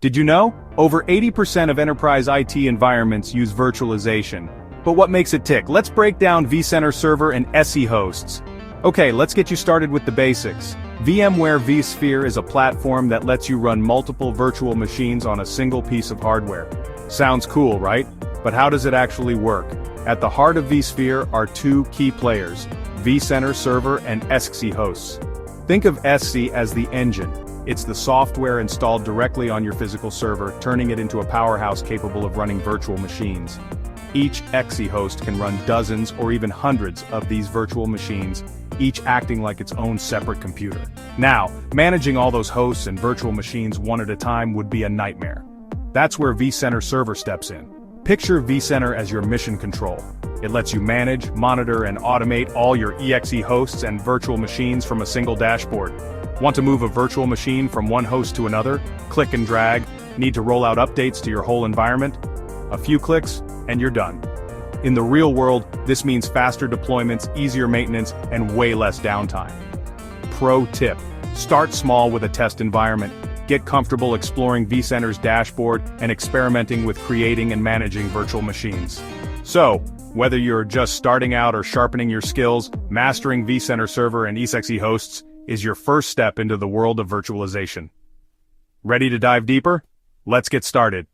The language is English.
Did you know? Over 80% of enterprise IT environments use virtualization. But what makes it tick? Let's break down vCenter Server and ESXi hosts. Okay, let's get you started with the basics. VMware vSphere is a platform that lets you run multiple virtual machines on a single piece of hardware. Sounds cool, right? But how does it actually work? At the heart of vSphere are two key players, vCenter Server and ESXi hosts. Think of ESXi as the engine. It's the software installed directly on your physical server, turning it into a powerhouse capable of running virtual machines. Each ESXi host can run dozens or even hundreds of these virtual machines, each acting like its own separate computer. Now, managing all those hosts and virtual machines one at a time would be a nightmare. That's where vCenter Server steps in. Picture vCenter as your mission control. It lets you manage, monitor, and automate all your ESXi hosts and virtual machines from a single dashboard. Want to move a virtual machine from one host to another? Click and drag. Need to roll out updates to your whole environment? A few clicks, and you're done. In the real world, this means faster deployments, easier maintenance, and way less downtime. Pro tip: start small with a test environment. Get comfortable exploring vCenter's dashboard and experimenting with creating and managing virtual machines. So, whether you're just starting out or sharpening your skills, mastering vCenter Server and ESXi hosts is your first step into the world of virtualization. Ready to dive deeper? Let's get started.